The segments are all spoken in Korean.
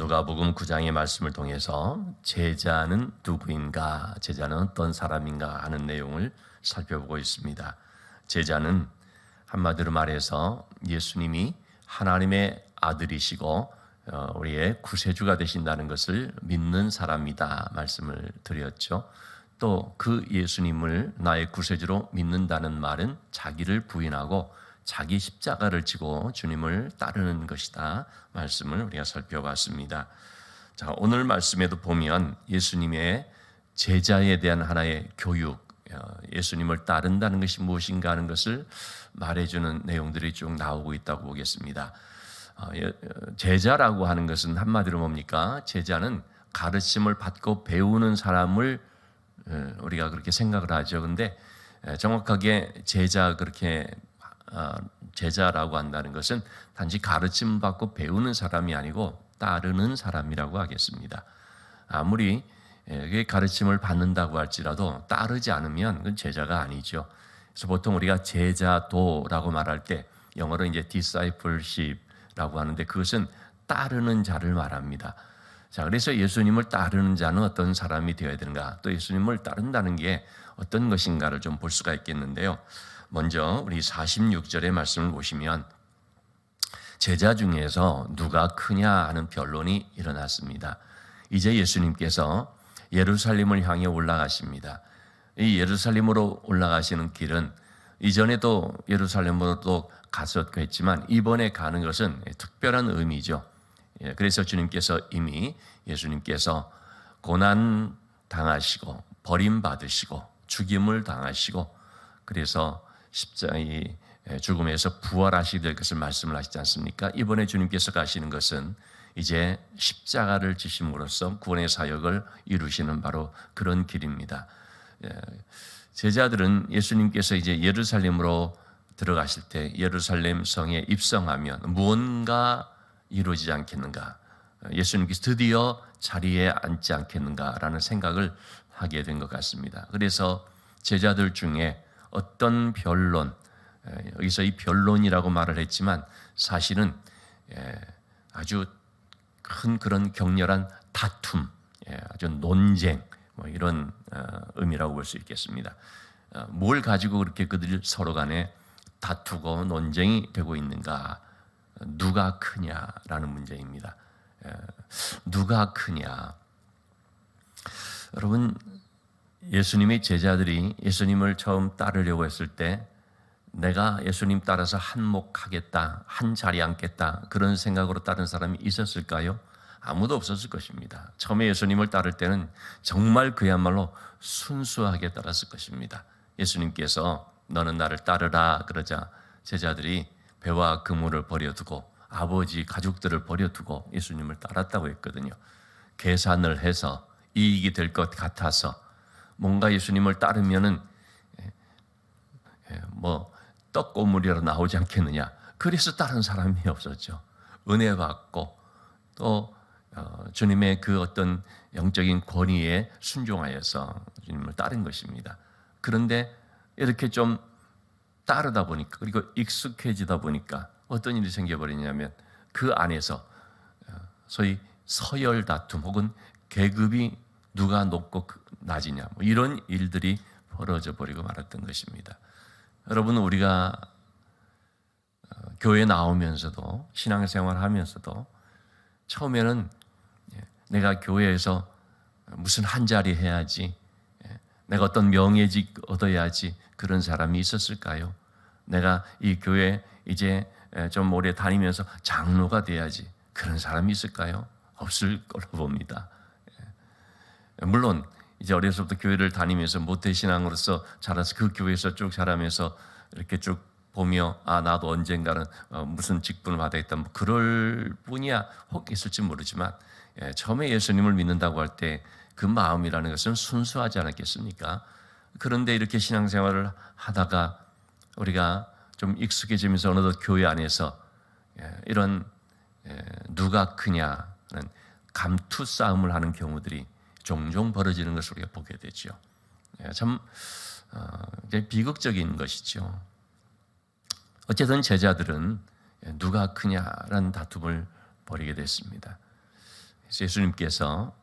누가복음 9장의 말씀을 통해서 제자는 누구인가, 제자는 어떤 사람인가 하는 내용을 살펴보고 있습니다. 제자는 한마디로 말해서 예수님이 하나님의 아들이시고 우리의 구세주가 되신다는 것을 믿는 사람이다 말씀을 드렸죠. 또 그 예수님을 나의 구세주로 믿는다는 말은 자기를 부인하고 자기 십자가를 지고 주님을 따르는 것이다 말씀을 우리가 살펴봤습니다. 자, 오늘 말씀에도 보면 예수님의 제자에 대한 하나의 교육, 예수님을 따른다는 것이 무엇인가 하는 것을 말해주는 내용들이 쭉 나오고 있다고 보겠습니다. 제자라고 하는 것은 한마디로 뭡니까? 제자는 가르침을 받고 배우는 사람을 우리가 그렇게 생각을 하죠. 근데 정확하게 제자라고 한다는 것은 단지 가르침 받고 배우는 사람이 아니고 따르는 사람이라고 하겠습니다. 아무리 가르침을 받는다고 할지라도 따르지 않으면 그건 제자가 아니죠. 그래서 보통 우리가 제자도라고 말할 때 영어로 이제 discipleship라고 하는데 그것은 따르는 자를 말합니다. 자, 그래서 예수님을 따르는 자는 어떤 사람이 되어야 되는가, 또 예수님을 따른다는 게 어떤 것인가를 좀 볼 수가 있겠는데요. 먼저 우리 46절의 말씀을 보시면 제자 중에서 누가 크냐 하는 변론이 일어났습니다. 이제 예수님께서 예루살렘을 향해 올라가십니다. 이 예루살렘으로 올라가시는 길은 이전에도 예루살렘으로 또 갔었고 했지만 이번에 가는 것은 특별한 의미죠. 그래서 예수님께서 고난 당하시고 버림받으시고 죽임을 당하시고 그래서 십자가의 죽음에서 부활하시게 될 것을 말씀을 하시지 않습니까? 이번에 주님께서 가시는 것은 이제 십자가를 지심으로써 구원의 사역을 이루시는 바로 그런 길입니다. 제자들은 예수님께서 이제 예루살렘으로 들어가실 때 예루살렘 성에 입성하면 무언가 이루어지지 않겠는가, 예수님께서 드디어 자리에 앉지 않겠는가라는 생각을 하게 된 것 같습니다. 그래서 제자들 중에 어떤 변론, 여기서 이 변론이라고 말을 했지만 사실은 아주 큰 그런 격렬한 다툼, 아주 논쟁 이런 의미라고 볼 수 있겠습니다. 뭘 가지고 그렇게 그들이 서로 간에 다투고 논쟁이 되고 있는가? 누가 크냐라는 문제입니다. 누가 크냐? 여러분, 예수님의 제자들이 예수님을 처음 따르려고 했을 때 내가 예수님 따라서 한몫하겠다, 한 자리에 앉겠다 그런 생각으로 따른 사람이 있었을까요? 아무도 없었을 것입니다. 처음에 예수님을 따를 때는 정말 그야말로 순수하게 따랐을 것입니다. 예수님께서 너는 나를 따르라 그러자 제자들이 배와 그물을 버려두고 아버지 가족들을 버려두고 예수님을 따랐다고 했거든요. 계산을 해서 이익이 될 것 같아서 뭔가 예수님을 따르면은 떡고물이라도 나오지 않겠느냐, 그래서 다른 사람이 없었죠. 은혜 받고 또 주님의 그 어떤 영적인 권위에 순종하여서 주님을 따른 것입니다. 그런데 이렇게 좀 따르다 보니까, 그리고 익숙해지다 보니까 어떤 일이 생겨버리냐면 그 안에서 소위 서열 다툼 혹은 계급이 누가 높고 낮으냐 이런 일들이 벌어져 버리고 말았던 것입니다. 여러분, 우리가 교회 나오면서도 신앙생활 하면서도 처음에는 내가 교회에서 무슨 한 자리 해야지, 내가 어떤 명예직 얻어야지 그런 사람이 있었을까요? 내가 이 교회 이제 좀 오래 다니면서 장로가 돼야지 그런 사람이 있을까요? 없을 거로 봅니다. 물론 이제 어려서부터 교회를 다니면서 모태신앙으로서 자라서 그 교회에서 쭉 자라면서 이렇게 쭉 보며 나도 언젠가는 무슨 직분을 받아야겠다 그럴 뿐이야 혹 있을지 모르지만 처음에 예수님을 믿는다고 할 때 그 마음이라는 것은 순수하지 않았겠습니까? 그런데 이렇게 신앙생활을 하다가 우리가 좀 익숙해지면서 어느덧 교회 안에서 이런 누가 크냐는 감투 싸움을 하는 경우들이 종종 벌어지는 것을 우리가 보게 되죠. 참 비극적인 것이죠. 어쨌든 제자들은 누가 크냐라는 다툼을 벌이게 됐습니다. 예수님께서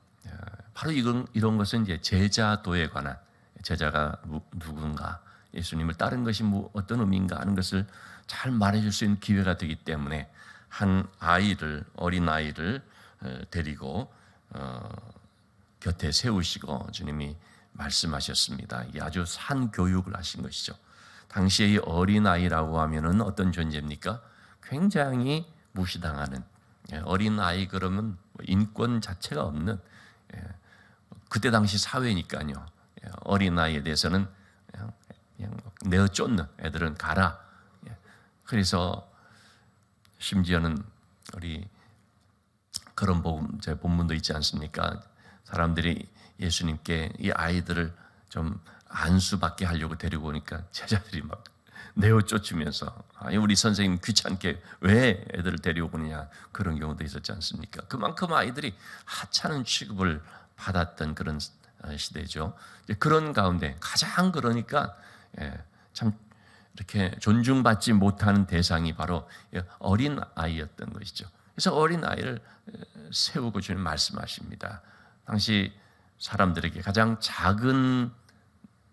바로 이런 것은 이제 제자도에 관한, 제자가 누군가, 예수님을 따른 것이 어떤 의미인가 하는 것을 잘 말해줄 수 있는 기회가 되기 때문에 한 어린 아이를 데리고 곁에 세우시고 주님이 말씀하셨습니다. 이게 아주 산 교육을 하신 것이죠. 당시에 이 어린 아이라고 하면은 어떤 존재입니까? 굉장히 무시당하는, 어린 아이 그러면 인권 자체가 없는, 그때 당시 사회니까요. 어린 아이에 대해서는 그냥 내어 쫓는, 애들은 가라. 그래서 심지어는 우리 그런 본문도 있지 않습니까? 사람들이 예수님께 이 아이들을 좀 안수받게 하려고 데리고 오니까 제자들이 막 내어 쫓으면서 우리 선생님 귀찮게 왜 애들을 데려오느냐, 그런 경우도 있었지 않습니까? 그만큼 아이들이 하찮은 취급을 받았던 그런 시대죠. 그런 가운데 가장 그러니까 참 이렇게 존중받지 못하는 대상이 바로 어린 아이였던 것이죠. 그래서 어린 아이를 세우고 주님 말씀하십니다. 당시 사람들에게 가장 작은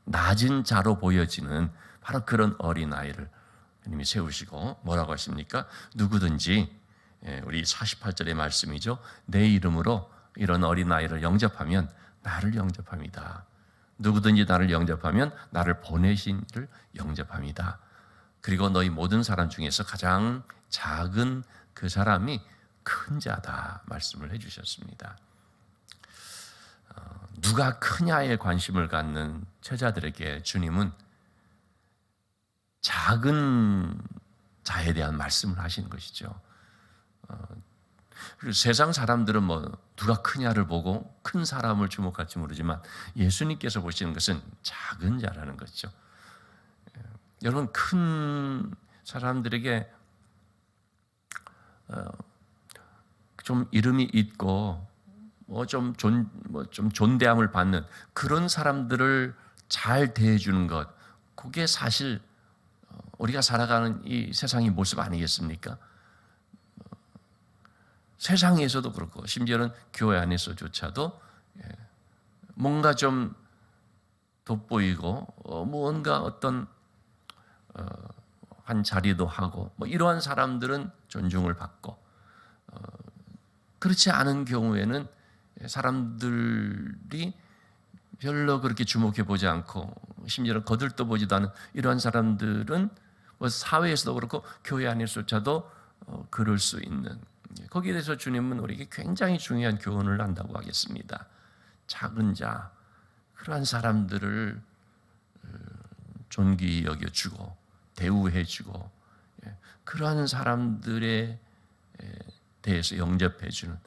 낮은 자로 보여지는 바로 그런 어린 아이를 주님이 세우시고 뭐라고 하십니까? 누구든지, 우리 48절의 말씀이죠. 내 이름으로 이런 어린 아이를 영접하면 나를 영접합니다. 누구든지 나를 영접하면 나를 보내신 이를 영접합니다. 그리고 너희 모든 사람 중에서 가장 작은 그 사람이 큰 자다 말씀을 해주셨습니다. 누가 크냐에 관심을 갖는 제자들에게 주님은 작은 자에 대한 말씀을 하시는 것이죠. 그리고 세상 사람들은 누가 크냐를 보고 큰 사람을 주목할지 모르지만 예수님께서 보시는 것은 작은 자라는 것이죠. 여러분, 큰 사람들에게 좀 이름이 있고 좀 존대함을 받는 그런 사람들을 잘 대해주는 것, 그게 사실 우리가 살아가는 이 세상의 모습 아니겠습니까? 세상에서도 그렇고 심지어는 교회 안에서조차도 뭔가 좀 돋보이고 무언가 어떤 한 자리도 하고 이러한 사람들은 존중을 받고, 그렇지 않은 경우에는 사람들이 별로 그렇게 주목해 보지 않고 심지어는 거들떠보지도 않은 이러한 사람들은 사회에서도 그렇고 교회 안에서조차도 그럴 수 있는, 거기에 대해서 주님은 우리에게 굉장히 중요한 교훈을 한다고 하겠습니다. 작은 자, 그러한 사람들을 존귀히 여겨주고 대우해주고 그러한 사람들에 대해서 영접해주는,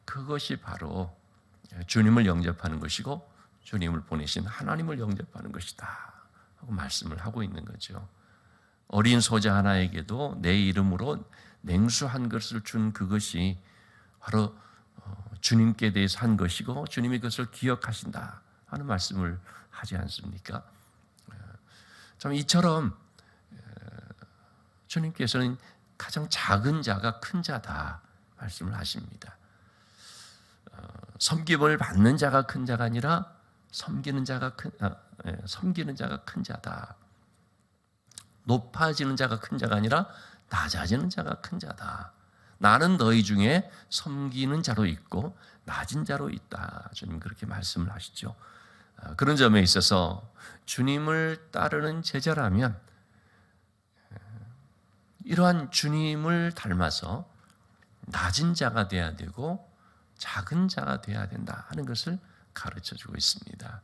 그것이 바로 주님을 영접하는 것이고 주님을 보내신 하나님을 영접하는 것이다 하고 말씀을 하고 있는 거죠. 어린 소자 하나에게도 내 이름으로 냉수한 것을 준 그것이 바로 주님께 대해서 한 것이고 주님이 그것을 기억하신다 하는 말씀을 하지 않습니까? 참 이처럼 주님께서는 가장 작은 자가 큰 자다 말씀을 하십니다. 섬김을 받는 자가 큰 자가 아니라 섬기는 자가 큰 자다. 높아지는 자가 큰 자가 아니라 낮아지는 자가 큰 자다. 나는 너희 중에 섬기는 자로 있고 낮은 자로 있다. 주님 그렇게 말씀을 하시죠. 그런 점에 있어서 주님을 따르는 제자라면 이러한 주님을 닮아서 낮은 자가 돼야 되고 작은 자가 돼야 된다 하는 것을 가르쳐주고 있습니다.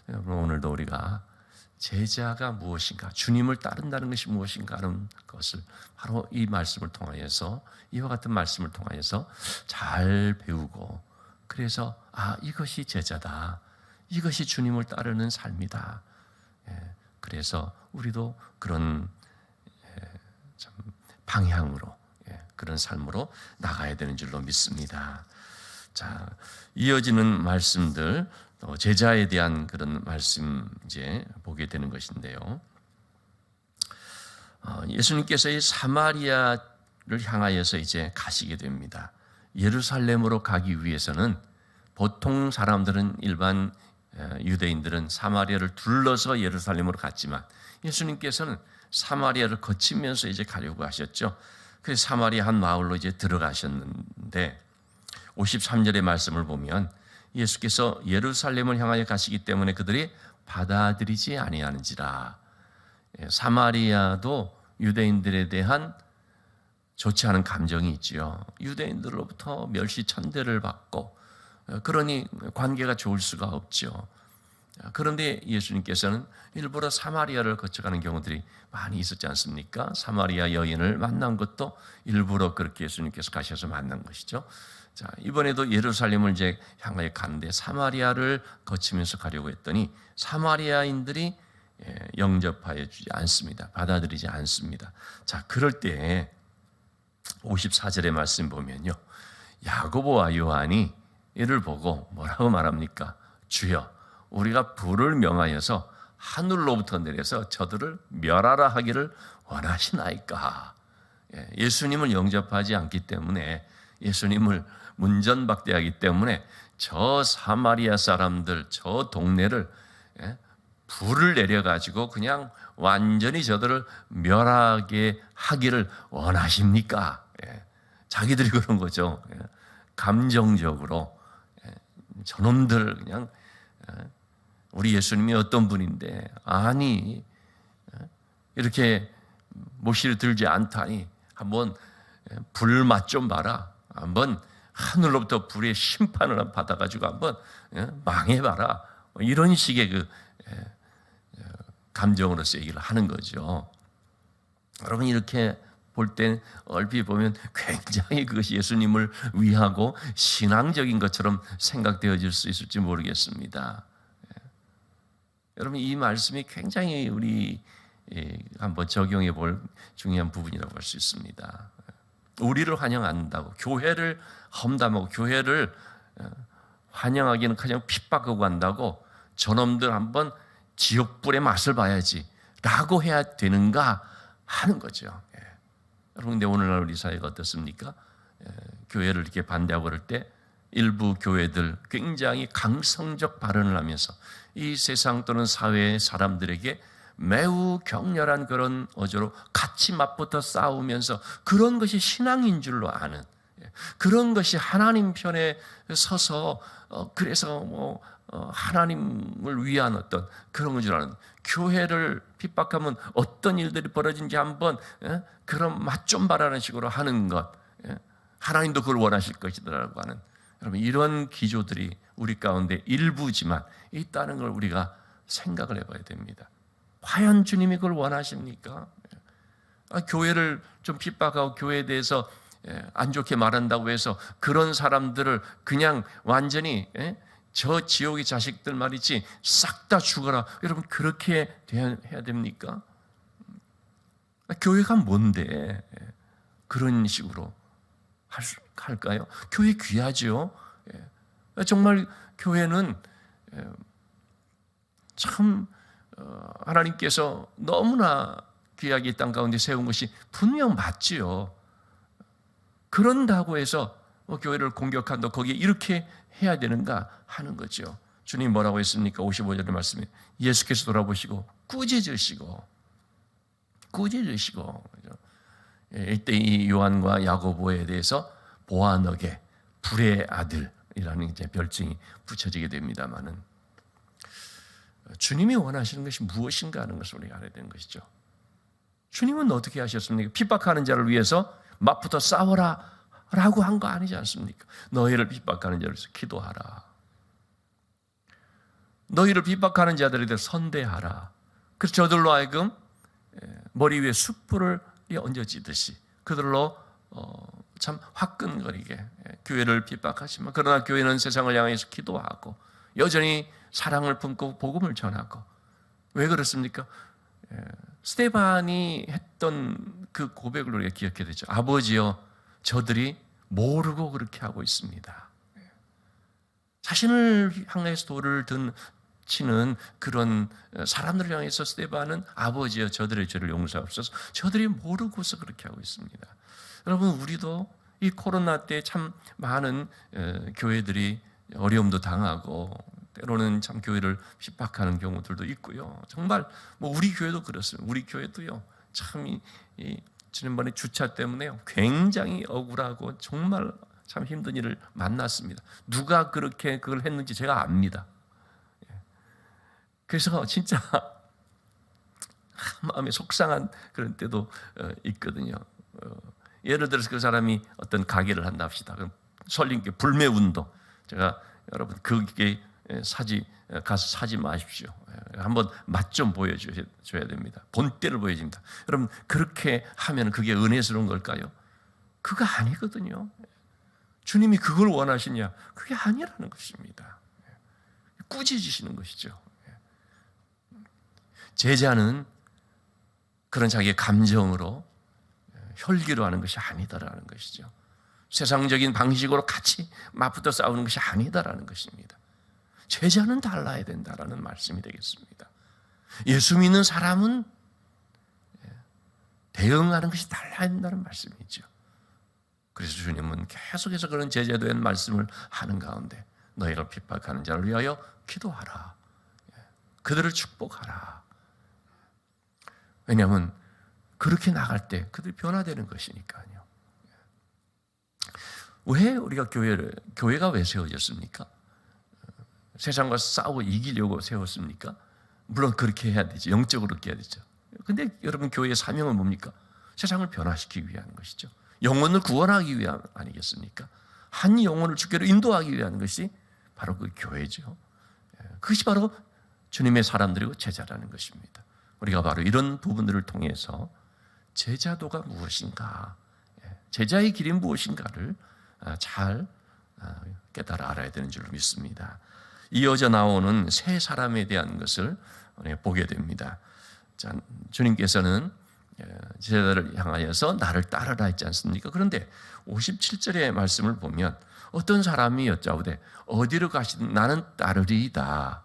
여러분, 오늘도 우리가 제자가 무엇인가, 주님을 따른다는 것이 무엇인가 하는 것을 바로 이 말씀을 통하여서, 이와 같은 말씀을 통하여서 잘 배우고, 그래서 이것이 제자다, 이것이 주님을 따르는 삶이다. 그래서 우리도 그런 참 방향으로, 그런 삶으로 나가야 되는 줄로 믿습니다. 자, 이어지는 말씀들, 제자에 대한 그런 말씀 이제 보게 되는 것인데요. 예수님께서 이 사마리아를 향하여서 이제 가시게 됩니다. 예루살렘으로 가기 위해서는 보통 사람들은 일반 유대인들은 사마리아를 둘러서 예루살렘으로 갔지만 예수님께서는 사마리아를 거치면서 이제 가려고 하셨죠. 그래서 사마리아 한 마을로 이제 들어가셨는데 53절의 말씀을 보면 예수께서 예루살렘을 향하여 가시기 때문에 그들이 받아들이지 아니하는지라. 사마리아도 유대인들에 대한 좋지 않은 감정이 있지요. 유대인들로부터 멸시 천대를 받고 그러니 관계가 좋을 수가 없죠. 그런데 예수님께서는 일부러 사마리아를 거쳐가는 경우들이 많이 있었지 않습니까? 사마리아 여인을 만난 것도 일부러 그렇게 예수님께서 가셔서 만난 것이죠. 자, 이번에도 예루살렘을 이제 향하여 가는데 사마리아를 거치면서 가려고 했더니 사마리아인들이 영접하여 주지 않습니다. 받아들이지 않습니다. 자, 그럴 때 54절의 말씀 보면요, 야고보와 요한이 이를 보고 뭐라고 말합니까? 주여, 우리가 불을 명하여서 하늘로부터 내려서 저들을 멸하라 하기를 원하시나이까? 예수님을 영접하지 않기 때문에, 예수님을 문전박대하기 때문에 저 사마리아 사람들, 저 동네를 불을 내려가지고 그냥 완전히 저들을 멸하게 하기를 원하십니까? 자기들이 그런 거죠. 감정적으로 저놈들 그냥 우리 예수님이 어떤 분인데 아니 이렇게 모시를 들지 않다니 한번 불맛 좀 봐라. 한번 하늘로부터 불의 심판을 받아가지고 한번 망해봐라. 이런 식의 그 감정으로서 얘기를 하는 거죠. 여러분 이렇게 볼 때 얼핏 보면 굉장히 그것이 예수님을 위하고 신앙적인 것처럼 생각되어질 수 있을지 모르겠습니다. 여러분 이 말씀이 굉장히 우리 한번 적용해 볼 중요한 부분이라고 할 수 있습니다. 우리를 환영한다고 교회를 험담하고 교회를 환영하기는 그냥 핍박하고 한다고 저놈들 한번 지옥불의 맛을 봐야지 라고 해야 되는가 하는 거죠. 여러분 근데 오늘날 우리 사회가 어떻습니까? 교회를 이렇게 반대하고 그럴 때 일부 교회들 굉장히 강성적 발언을 하면서 이 세상 또는 사회의 사람들에게 매우 격렬한 그런 어조로 같이 맞붙어 싸우면서 그런 것이 신앙인 줄로 아는, 그런 것이 하나님 편에 서서 그래서 하나님을 위한 어떤 그런 건 줄 아는, 교회를 핍박하면 어떤 일들이 벌어진지 한번 그런 맛 좀 봐라는 식으로 하는 것, 하나님도 그걸 원하실 것이라고 하는, 여러분 이런 기조들이 우리 가운데 일부지만 있다는 걸 우리가 생각을 해봐야 됩니다. 과연 주님이 그걸 원하십니까? 교회를 좀 핍박하고 교회에 대해서 안 좋게 말한다고 해서 그런 사람들을 그냥 완전히 저 지옥의 자식들 말이지 싹 다 죽어라. 여러분 그렇게 해야 됩니까? 교회가 뭔데 그런 식으로 할까요? 교회 귀하죠. 정말 교회는 참 하나님께서 너무나 귀하게 이 땅 가운데 세운 것이 분명 맞지요. 그런다고 해서 교회를 공격한다, 거기에 이렇게 해야 되는가 하는 거죠. 주님 뭐라고 했습니까? 55절의 말씀에 예수께서 돌아보시고 꾸짖으시고 이때 이 요한과 야고보에 대해서 보아너게 불의 아들이라는 이제 별칭이 붙여지게 됩니다만은 주님이 원하시는 것이 무엇인가 하는 것을 우리가 알아야 되는 것이죠. 주님은 어떻게 하셨습니까? 핍박하는 자를 위해서 맞붙어 싸워라 라고 한 거 아니지 않습니까? 너희를 핍박하는 자를 위해서 기도하라. 너희를 핍박하는 자들에 대해 선대하라. 그래서 저들로 하여금 머리 위에 숯불을 얹어지듯이 그들로 참 화끈거리게 교회를 핍박하지만, 그러나 교회는 세상을 향해서 기도하고 여전히 사랑을 품고 복음을 전하고. 왜 그렇습니까? 스데반이 했던 그 고백을 우리가 기억해야 되죠. 아버지여, 저들이 모르고 그렇게 하고 있습니다. 자신을 향해서 돌을 치는 그런 사람들을 향해서 스데반은 아버지여, 저들의 죄를 용서하옵소서, 저들이 모르고서 그렇게 하고 있습니다. 여러분 우리도 이 코로나 때 참 많은 교회들이 어려움도 당하고 때로는 참 교회를 핍박하는 경우들도 있고요. 정말 뭐 우리 교회도 그렇습니다. 우리 교회도요. 참 지난번에 주차 때문에 굉장히 억울하고 정말 참 힘든 일을 만났습니다. 누가 그렇게 그걸 했는지 제가 압니다. 그래서 진짜 마음이 속상한 그런 때도 있거든요. 예를 들어서 그 사람이 어떤 가게를 한다 합시다. 그럼 설림교 불매운동. 제가 여러분 거기에 가서 사지 마십시오. 한번 맛 좀 보여줘야 됩니다. 본때를 보여줍니다. 여러분 그렇게 하면 그게 은혜스러운 걸까요? 그거 아니거든요. 주님이 그걸 원하시냐? 그게 아니라는 것입니다. 꾸짖으시는 것이죠. 제자는 그런 자기의 감정으로 혈기로 하는 것이 아니다라는 것이죠. 세상적인 방식으로 같이 맞붙어 싸우는 것이 아니다라는 것입니다. 제자는 달라야 된다라는 말씀이 되겠습니다. 예수 믿는 사람은 대응하는 것이 달라야 된다는 말씀이죠. 그래서 주님은 계속해서 그런 제자된 말씀을 하는 가운데 너희를 핍박하는 자를 위하여 기도하라. 그들을 축복하라. 왜냐하면 그렇게 나갈 때 그들이 변화되는 것이니까요. 왜 우리가 교회가 왜 세워졌습니까? 세상과 싸우고 이기려고 세웠습니까? 물론 그렇게 해야 되죠. 영적으로 그렇게 해야 되죠. 근데 여러분 교회의 사명은 뭡니까? 세상을 변화시키기 위한 것이죠. 영혼을 구원하기 위함 아니겠습니까? 한 영혼을 주께로 인도하기 위한 것이 바로 그 교회죠. 그것이 바로 주님의 사람들이고 제자라는 것입니다. 우리가 바로 이런 부분들을 통해서 제자도가 무엇인가, 제자의 길이 무엇인가를 잘 깨달아 알아야 되는 줄 믿습니다. 이어져 나오는 세 사람에 대한 것을 보게 됩니다. 자, 주님께서는 제자들을 향하여서 나를 따르라 했지 않습니까? 그런데 57절의 말씀을 보면 어떤 사람이 여짜오되 어디로 가시든 나는 따르리이다.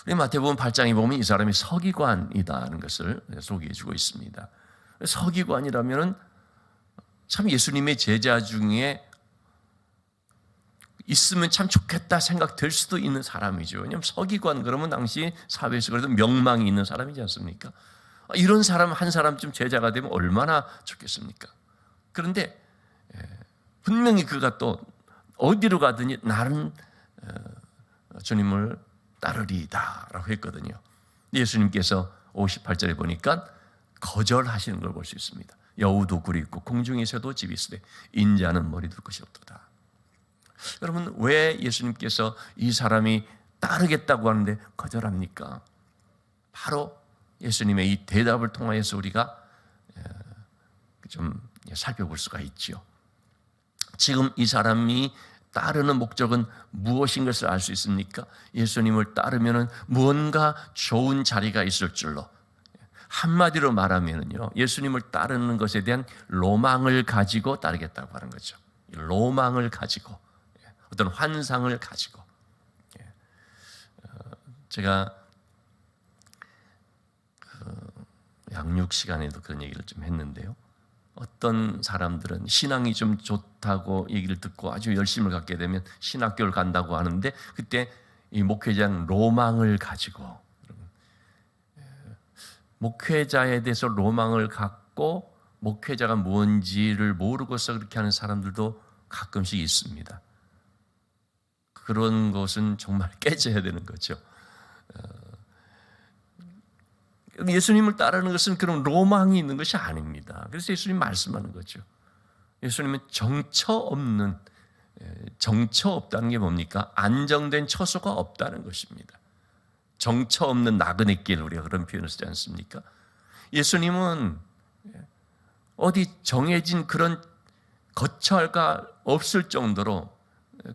우리 마태복음 8장에 보면 이 사람이 서기관이다는 것을 소개해 주고 있습니다. 서기관이라면 참 예수님의 제자 중에 있으면 참 좋겠다 생각될 수도 있는 사람이죠. 왜냐하면 서기관 그러면 당시 사회에서 그래도 명망이 있는 사람이지 않습니까? 이런 사람 한 사람쯤 제자가 되면 얼마나 좋겠습니까? 그런데 분명히 그가 또 어디로 가더니 나는 주님을 따르리이다 라고 했거든요. 예수님께서 58절에 보니까 거절하시는 걸 볼 수 있습니다. 여우도 굴이 있고 공중에 새도 집이 있으되 인자는 머리 둘 것이 없도다. 여러분 왜 예수님께서 이 사람이 따르겠다고 하는데 거절합니까? 바로 예수님의 이 대답을 통하여서 우리가 좀 살펴볼 수가 있죠. 지금 이 사람이 따르는 목적은 무엇인 것을 알 수 있습니까? 예수님을 따르면 무언가 좋은 자리가 있을 줄로, 한마디로 말하면요, 예수님을 따르는 것에 대한 로망을 가지고 따르겠다고 하는 거죠. 로망을 가지고, 어떤 환상을 가지고. 제가 양육 시간에도 그런 얘기를 좀 했는데요. 어떤 사람들은 신앙이 좀 좋다고 얘기를 듣고 아주 열심을 갖게 되면 신학교를 간다고 하는데 그때 이 목회자는 로망을 가지고, 목회자에 대해서 로망을 갖고 목회자가 뭔지를 모르고서 그렇게 하는 사람들도 가끔씩 있습니다. 그런 것은 정말 깨져야 되는 거죠. 예수님을 따르는 것은 그런 로망이 있는 것이 아닙니다. 그래서 예수님 말씀하는 거죠. 예수님은 정처 없다는 게 뭡니까? 안정된 처소가 없다는 것입니다. 정처 없는 나그네 길, 우리가 그런 표현을 쓰지 않습니까? 예수님은 어디 정해진 그런 거처가 없을 정도로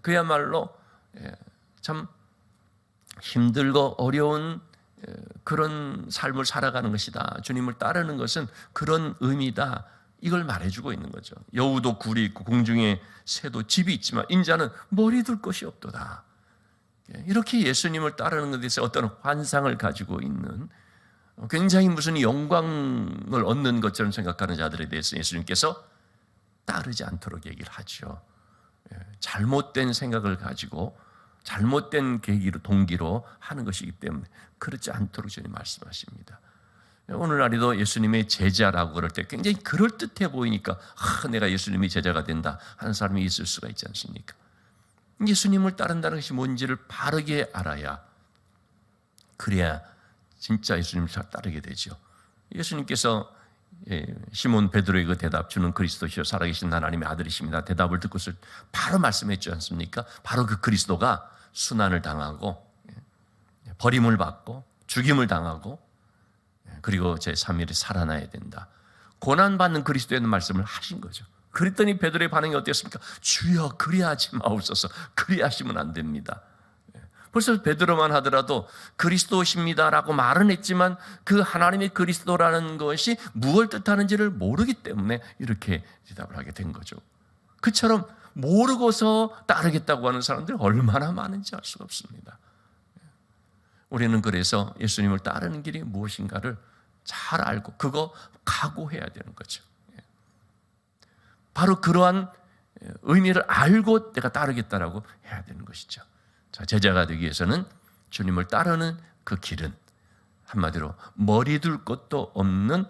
그야말로 참 힘들고 어려운 그런 삶을 살아가는 것이다. 주님을 따르는 것은 그런 의미다. 이걸 말해주고 있는 거죠. 여우도 굴이 있고 공중에 새도 집이 있지만 인자는 머리 둘 것이 없도다. 이렇게 예수님을 따르는 것에 대해서 어떤 환상을 가지고 있는, 굉장히 무슨 영광을 얻는 것처럼 생각하는 자들에 대해서 예수님께서 따르지 않도록 얘기를 하죠. 잘못된 생각을 가지고 잘못된 계기로 동기로 하는 것이기 때문에 그렇지 않도록 주님 말씀하십니다. 오늘날에도 예수님의 제자라고 그럴 때 굉장히 그럴듯해 보이니까 내가 예수님의 제자가 된다 하는 사람이 있을 수가 있지 않습니까? 예수님을 따른다는 것이 뭔지를 바르게 알아야, 그래야 진짜 예수님을 잘 따르게 되죠. 예수님께서 시몬 베드로의 그 대답, 주는 그리스도시요 살아계신 하나님의 아들이십니다, 대답을 듣고서 바로 말씀했지 않습니까? 바로 그 그리스도가 순환을 당하고 버림을 받고 죽임을 당하고 그리고 제3일에 살아나야 된다, 고난받는 그리스도의 말씀을 하신 거죠. 그랬더니 베드로의 반응이 어땠습니까? 주여 그리하지 마옵소서. 그리하시면 안 됩니다. 벌써 베드로만 하더라도 그리스도십니다라고 말은 했지만 그 하나님의 그리스도라는 것이 무엇을 뜻하는지를 모르기 때문에 이렇게 대답을 하게 된 거죠. 그처럼 모르고서 따르겠다고 하는 사람들이 얼마나 많은지 알 수가 없습니다. 우리는 그래서 예수님을 따르는 길이 무엇인가를 잘 알고 그거 각오해야 되는 거죠. 바로 그러한 의미를 알고 내가 따르겠다라고 해야 되는 것이죠. 자, 제자가 되기 위해서는 주님을 따르는 그 길은 한마디로 머리 둘 것도 없는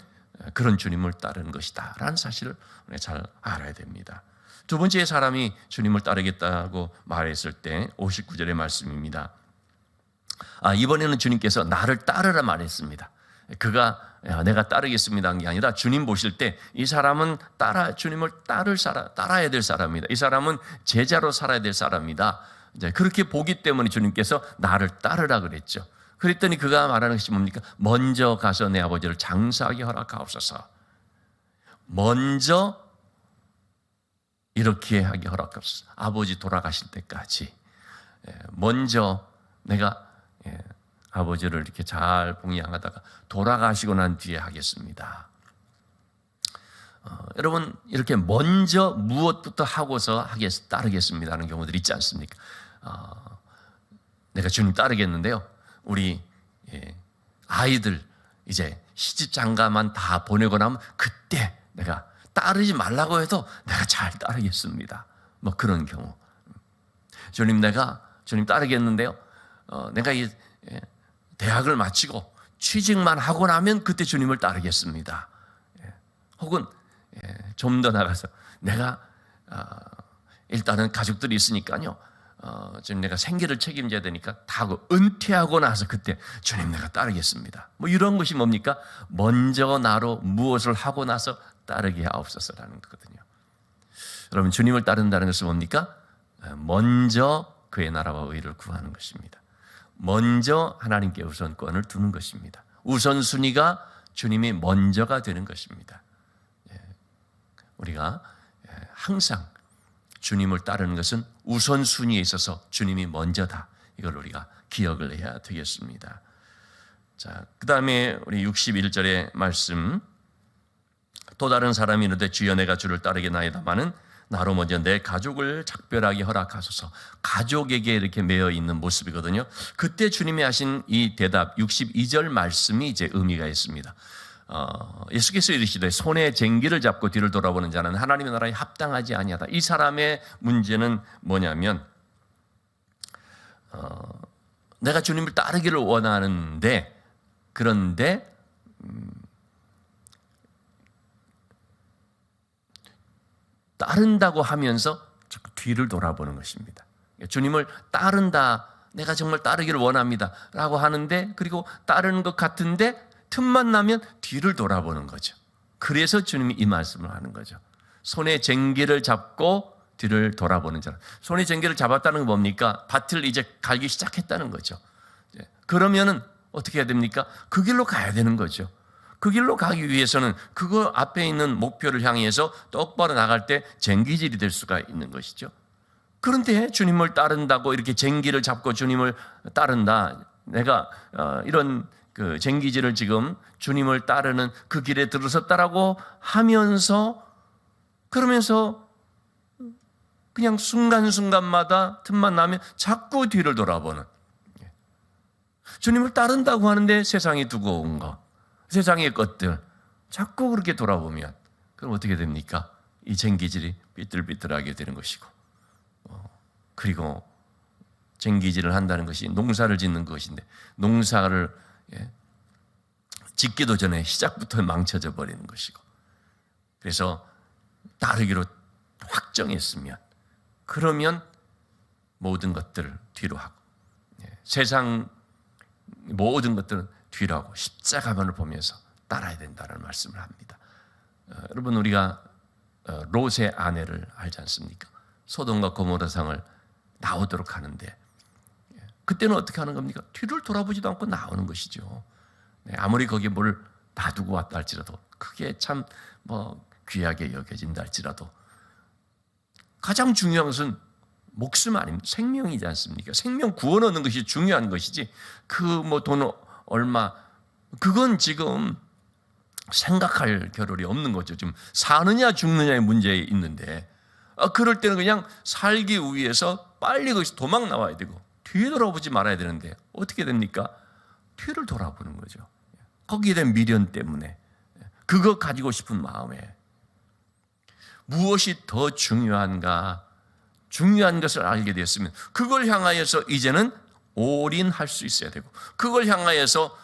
그런 주님을 따르는 것이다 라는 사실을 잘 알아야 됩니다. 두 번째 사람이 주님을 따르겠다고 말했을 때 59절의 말씀입니다. 이번에는 주님께서 나를 따르라 말했습니다. 그가 내가 따르겠습니다 한 게 아니라 주님 보실 때 이 사람은 주님을 따라야 될 사람이다. 이 사람은 제자로 살아야 될 사람이다. 이제 그렇게 보기 때문에 주님께서 나를 따르라 그랬죠. 그랬더니 그가 말하는 것이 뭡니까? 먼저 가서 내 아버지를 장사하게 허락하옵소서. 먼저 이렇게 하게 허락하옵소서. 아버지 돌아가실 때까지 먼저 내가 아버지를 이렇게 잘 봉양하다가 돌아가시고 난 뒤에 하겠습니다. 여러분 이렇게 먼저 무엇부터 하고서 따르겠습니다 하는 경우들이 있지 않습니까? 내가 주님 따르겠는데요, 우리 아이들 이제 시집장가만 다 보내고 나면 그때 내가 따르지 말라고 해도 내가 잘 따르겠습니다. 뭐 그런 경우. 주님 따르겠는데요, 내가 이 대학을 마치고 취직만 하고 나면 그때 주님을 따르겠습니다. 혹은 좀 더 나가서 내가 일단은 가족들이 있으니까요, 지금 내가 생계를 책임져야 되니까 다 하고 은퇴하고 나서 그때 주님 내가 따르겠습니다. 뭐 이런 것이 뭡니까? 먼저 나로 무엇을 하고 나서 따르게 하옵소서라는 거거든요. 여러분 주님을 따른다는 것은 뭡니까? 먼저 그의 나라와 의를 구하는 것입니다. 먼저 하나님께 우선권을 두는 것입니다. 우선순위가 주님이 먼저가 되는 것입니다. 우리가 항상 주님을 따르는 것은 우선순위에 있어서 주님이 먼저다. 이걸 우리가 기억을 해야 되겠습니다. 자, 그 다음에 우리 61절의 말씀. 또 다른 사람이 이르되 주여 내가 주를 따르겠나이다마는 나로 먼저 내 가족을 작별하게 허락하소서. 가족에게 이렇게 매여 있는 모습이거든요. 그때 주님이 하신 이 대답 62절 말씀이 이제 의미가 있습니다. 예수께서 이르시되 손에 쟁기를 잡고 뒤를 돌아보는 자는 하나님의 나라에 합당하지 아니하다. 이 사람의 문제는 뭐냐면 내가 주님을 따르기를 원하는데 그런데 따른다고 하면서 자꾸 뒤를 돌아보는 것입니다. 주님을 따른다, 내가 정말 따르기를 원합니다 라고 하는데, 그리고 따르는 것 같은데 틈만 나면 뒤를 돌아보는 거죠. 그래서 주님이 이 말씀을 하는 거죠. 손에 쟁기를 잡고 뒤를 돌아보는 자는, 손에 쟁기를 잡았다는 건 뭡니까? 밭을 이제 갈기 시작했다는 거죠. 그러면은 어떻게 해야 됩니까? 그 길로 가야 되는 거죠. 그 길로 가기 위해서는 그거 앞에 있는 목표를 향해서 똑바로 나갈 때 쟁기질이 될 수가 있는 것이죠. 그런데 주님을 따른다고 이렇게 쟁기를 잡고 주님을 따른다, 내가 이런 그 쟁기질을 지금 주님을 따르는 그 길에 들어섰다라고 하면서, 그러면서 그냥 순간순간마다 틈만 나면 자꾸 뒤를 돌아보는, 주님을 따른다고 하는데 세상이 두고 온 거, 세상의 것들 자꾸 그렇게 돌아보면 그럼 어떻게 됩니까? 이 쟁기질이 삐뚤삐뚤하게 되는 것이고, 그리고 쟁기질을 한다는 것이 농사를 짓는 것인데 농사를 짓기도 전에 시작부터 망쳐져 버리는 것이고, 그래서 따르기로 확정했으면 그러면 모든 것들을 뒤로 하고 세상 모든 것들은 뒤로 하고 십자가만을 보면서 따라야 된다는 말씀을 합니다. 여러분, 우리가 롯의 아내를 알지 않습니까? 소돔과 고모라 상을 나오도록 하는데 그때는 어떻게 하는 겁니까? 뒤를 돌아보지도 않고 나오는 것이죠. 아무리 거기에 뭘 놔두고 왔다 할지라도, 그게 참 귀하게 여겨진다 할지라도, 가장 중요한 것은 목숨 아닙니까? 생명이지 않습니까? 생명 구원 얻는 것이 중요한 것이지, 돈 얼마, 그건 지금 생각할 겨를이 없는 거죠. 지금 사느냐 죽느냐의 문제에 있는데, 그럴 때는 그냥 살기 위해서 빨리 거기서 도망 나와야 되고 뒤에 돌아보지 말아야 되는데 어떻게 됩니까? 뒤를 돌아보는 거죠. 거기에 대한 미련 때문에, 그거 가지고 싶은 마음에. 무엇이 더 중요한가? 중요한 것을 알게 되었으면 그걸 향하여서 이제는 올인할 수 있어야 되고, 그걸 향하여서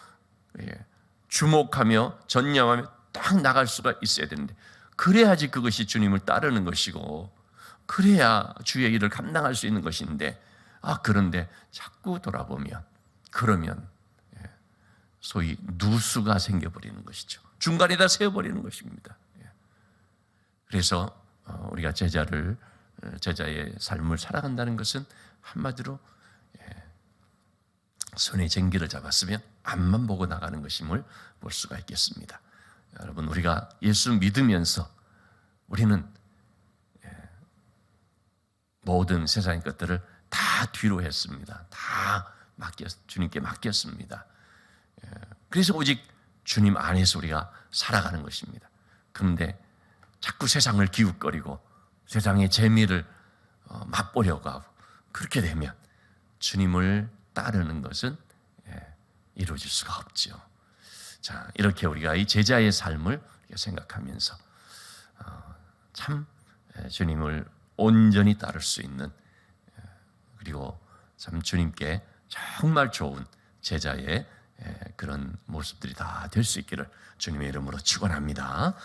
주목하며 전념하며 딱 나갈 수가 있어야 되는데, 그래야지 그것이 주님을 따르는 것이고, 그래야 주의 일을 감당할 수 있는 것인데, 그런데 자꾸 돌아보면, 그러면 소위 누수가 생겨버리는 것이죠. 중간에다 세워버리는 것입니다. 그래서 우리가 제자의 삶을 살아간다는 것은 한마디로 손에 쟁기를 잡았으면 앞만 보고 나가는 것임을 볼 수가 있겠습니다. 여러분, 우리가 예수 믿으면서 우리는 모든 세상의 것들을 다 뒤로 했습니다. 다 주님께 맡겼습니다. 그래서 오직 주님 안에서 우리가 살아가는 것입니다. 그런데 자꾸 세상을 기웃거리고 세상의 재미를 맛보려고 하고, 그렇게 되면 주님을 따르는 것은 이루어질 수가 없죠. 자, 이렇게 우리가 이 제자의 삶을 생각하면서 참 주님을 온전히 따를 수 있는, 그리고 참 주님께 정말 좋은 제자의 그런 모습들이 다 될 수 있기를 주님의 이름으로 축원합니다.